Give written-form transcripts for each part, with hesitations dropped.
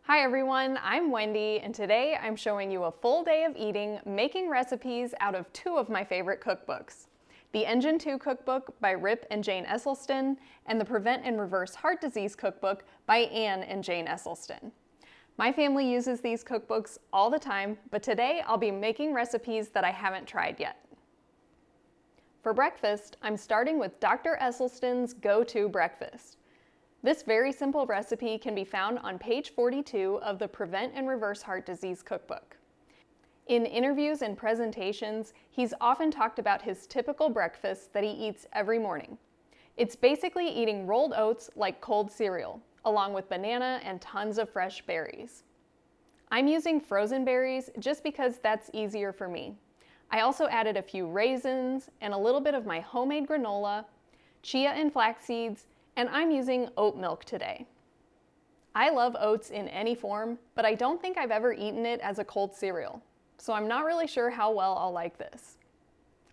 Hi everyone, I'm Wendy, and today I'm showing you a full day of eating, making recipes out of two of my favorite cookbooks. The Engine 2 Cookbook by Rip and Jane Esselstyn, and the Prevent and Reverse Heart Disease Cookbook by Anne and Jane Esselstyn. My family uses these cookbooks all the time, but today I'll be making recipes that I haven't tried yet. For breakfast, I'm starting with Dr. Esselstyn's Go-To Breakfast. This very simple recipe can be found on page 42 of the Prevent and Reverse Heart Disease Cookbook. In interviews and presentations, he's often talked about his typical breakfast that he eats every morning. It's basically eating rolled oats like cold cereal, along with banana and tons of fresh berries. I'm using frozen berries just because that's easier for me. I also added a few raisins and a little bit of my homemade granola, chia and flax seeds, and I'm using oat milk today. I love oats in any form, but I don't think I've ever eaten it as a cold cereal, so I'm not really sure how well I'll like this.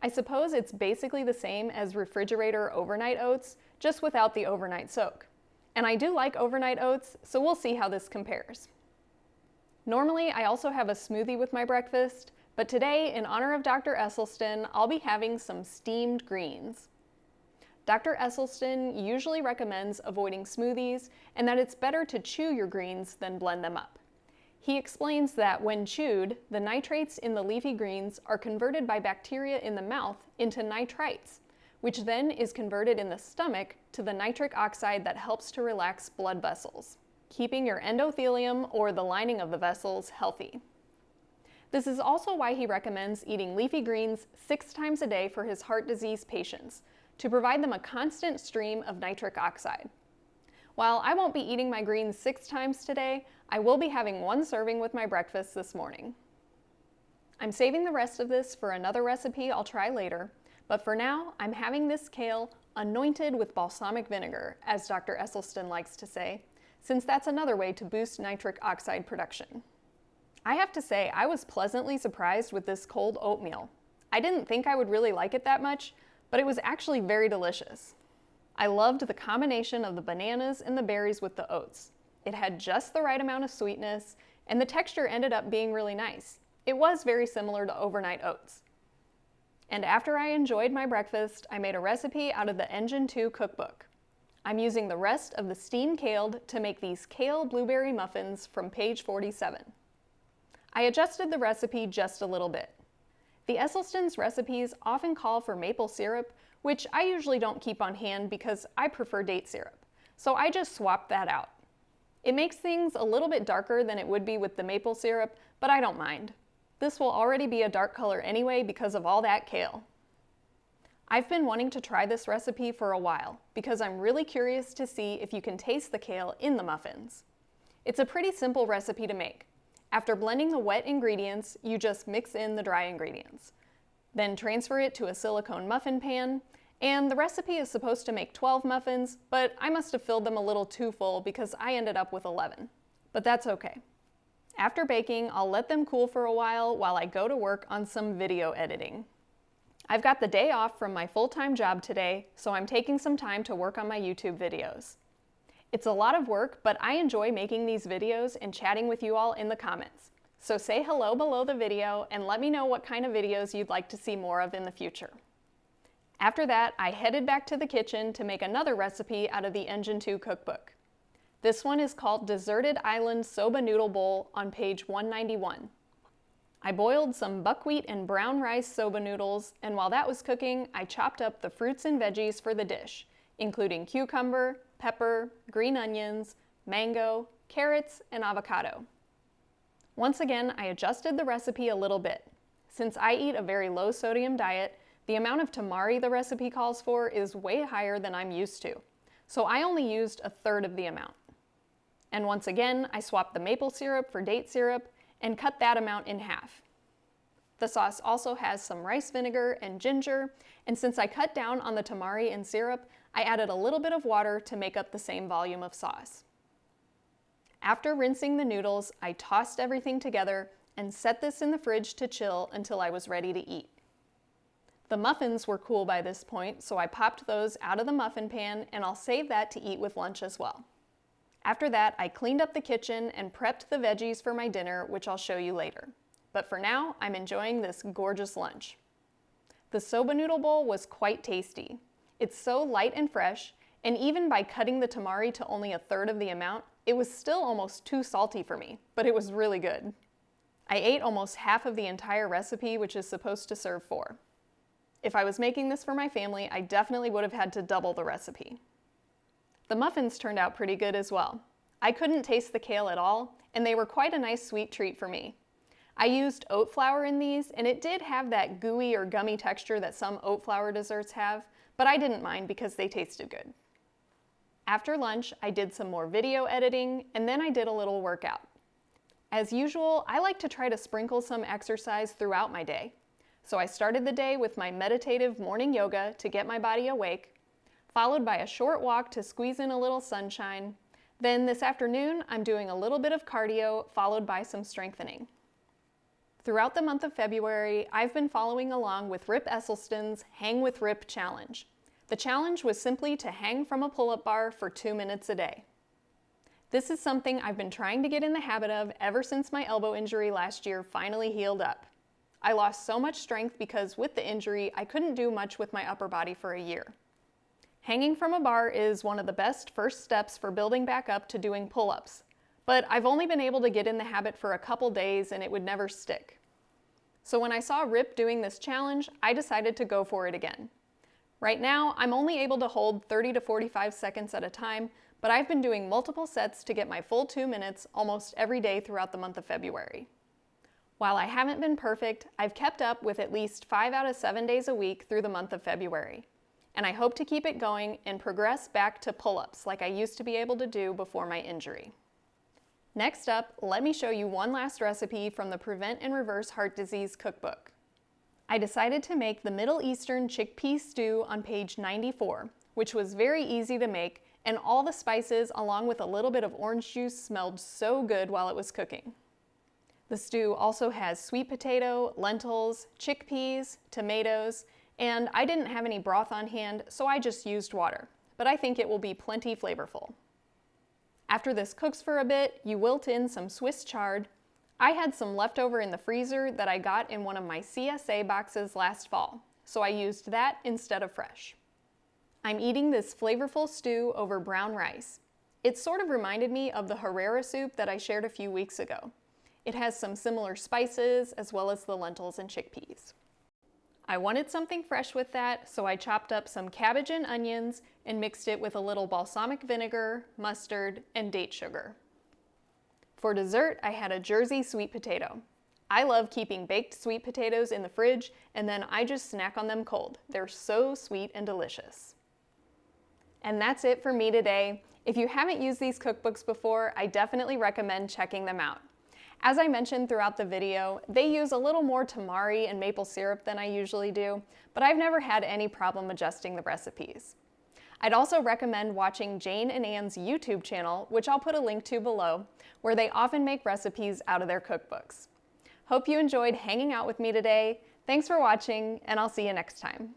I suppose it's basically the same as refrigerator overnight oats, just without the overnight soak. And I do like overnight oats, so we'll see how this compares. Normally, I also have a smoothie with my breakfast, but today, in honor of Dr. Esselstyn, I'll be having some steamed greens. Dr. Esselstyn usually recommends avoiding smoothies and that it's better to chew your greens than blend them up. He explains that when chewed, the nitrates in the leafy greens are converted by bacteria in the mouth into nitrites, which then is converted in the stomach to the nitric oxide that helps to relax blood vessels, keeping your endothelium, or the lining of the vessels, healthy. This is also why he recommends eating leafy greens 6 times a day for his heart disease patients, to provide them a constant stream of nitric oxide. While I won't be eating my greens 6 times today, I will be having 1 serving with my breakfast this morning. I'm saving the rest of this for another recipe I'll try later, but for now, I'm having this kale anointed with balsamic vinegar, as Dr. Esselstyn likes to say, since that's another way to boost nitric oxide production. I have to say, I was pleasantly surprised with this cold oatmeal. I didn't think I would really like it that much, but it was actually very delicious. I loved the combination of the bananas and the berries with the oats. It had just the right amount of sweetness, and the texture ended up being really nice. It was very similar to overnight oats. And after I enjoyed my breakfast, I made a recipe out of the Engine 2 cookbook. I'm using the rest of the steamed kale to make these Kale Blueberry Muffins from page 47. I adjusted the recipe just a little bit. The Esselstyn's recipes often call for maple syrup, which I usually don't keep on hand because I prefer date syrup, so I just swapped that out. It makes things a little bit darker than it would be with the maple syrup, but I don't mind. This will already be a dark color anyway because of all that kale. I've been wanting to try this recipe for a while because I'm really curious to see if you can taste the kale in the muffins. It's a pretty simple recipe to make. After blending the wet ingredients, you just mix in the dry ingredients. Then transfer it to a silicone muffin pan, and the recipe is supposed to make 12 muffins, but I must have filled them a little too full because I ended up with 11. But that's okay. After baking, I'll let them cool for a while I go to work on some video editing. I've got the day off from my full-time job today, so I'm taking some time to work on my YouTube videos. It's a lot of work, but I enjoy making these videos and chatting with you all in the comments. So say hello below the video and let me know what kind of videos you'd like to see more of in the future. After that, I headed back to the kitchen to make another recipe out of the Engine 2 cookbook. This one is called Deserted Island Soba Noodle Bowl on page 191. I boiled some buckwheat and brown rice soba noodles, and while that was cooking, I chopped up the fruits and veggies for the dish, including cucumber, pepper, green onions, mango, carrots, and avocado. Once again, I adjusted the recipe a little bit. Since I eat a very low sodium diet, the amount of tamari the recipe calls for is way higher than I'm used to, so I only used 1/3 of the amount. And once again, I swapped the maple syrup for date syrup and cut that amount in half. The sauce also has some rice vinegar and ginger, and since I cut down on the tamari and syrup, I added a little bit of water to make up the same volume of sauce. After rinsing the noodles, I tossed everything together and set this in the fridge to chill until I was ready to eat. The muffins were cool by this point, so I popped those out of the muffin pan, and I'll save that to eat with lunch as well. After that, I cleaned up the kitchen and prepped the veggies for my dinner, which I'll show you later. But for now, I'm enjoying this gorgeous lunch. The soba noodle bowl was quite tasty. It's so light and fresh, and even by cutting the tamari to only a third of the amount, it was still almost too salty for me, but it was really good. I ate almost half of the entire recipe, which is supposed to serve 4. If I was making this for my family, I definitely would have had to double the recipe. The muffins turned out pretty good as well. I couldn't taste the kale at all, and they were quite a nice sweet treat for me. I used oat flour in these, and it did have that gooey or gummy texture that some oat flour desserts have, but I didn't mind because they tasted good. After lunch, I did some more video editing, and then I did a little workout. As usual, I like to try to sprinkle some exercise throughout my day. So I started the day with my meditative morning yoga to get my body awake, followed by a short walk to squeeze in a little sunshine. Then this afternoon, I'm doing a little bit of cardio, followed by some strengthening. Throughout the month of February, I've been following along with Rip Esselstyn's Hang with Rip challenge. The challenge was simply to hang from a pull-up bar for 2 minutes a day. This is something I've been trying to get in the habit of ever since my elbow injury last year finally healed up. I lost so much strength because with the injury, I couldn't do much with my upper body for a year. Hanging from a bar is one of the best first steps for building back up to doing pull-ups, but I've only been able to get in the habit for a couple days and it would never stick. So when I saw Rip doing this challenge, I decided to go for it again. Right now, I'm only able to hold 30 to 45 seconds at a time, but I've been doing multiple sets to get my full 2 minutes almost every day throughout the month of February. While I haven't been perfect, I've kept up with at least 5 out of 7 days a week through the month of February. And I hope to keep it going and progress back to pull-ups like I used to be able to do before my injury. Next up, let me show you one last recipe from the Prevent and Reverse Heart Disease Cookbook. I decided to make the Middle Eastern chickpea stew on page 94, which was very easy to make, and all the spices along with a little bit of orange juice smelled so good while it was cooking. The stew also has sweet potato, lentils, chickpeas, tomatoes, and I didn't have any broth on hand, so I just used water, but I think it will be plenty flavorful. After this cooks for a bit, you wilt in some Swiss chard. I had some leftover in the freezer that I got in one of my CSA boxes last fall, so I used that instead of fresh. I'm eating this flavorful stew over brown rice. It sort of reminded me of the Herrera soup that I shared a few weeks ago. It has some similar spices as well as the lentils and chickpeas. I wanted something fresh with that, so I chopped up some cabbage and onions and mixed it with a little balsamic vinegar, mustard, and date sugar. For dessert, I had a Jersey sweet potato. I love keeping baked sweet potatoes in the fridge, and then I just snack on them cold. They're so sweet and delicious. And that's it for me today. If you haven't used these cookbooks before, I definitely recommend checking them out. As I mentioned throughout the video, they use a little more tamari and maple syrup than I usually do, but I've never had any problem adjusting the recipes. I'd also recommend watching Jane and Anne's YouTube channel, which I'll put a link to below, where they often make recipes out of their cookbooks. Hope you enjoyed hanging out with me today. Thanks for watching, and I'll see you next time.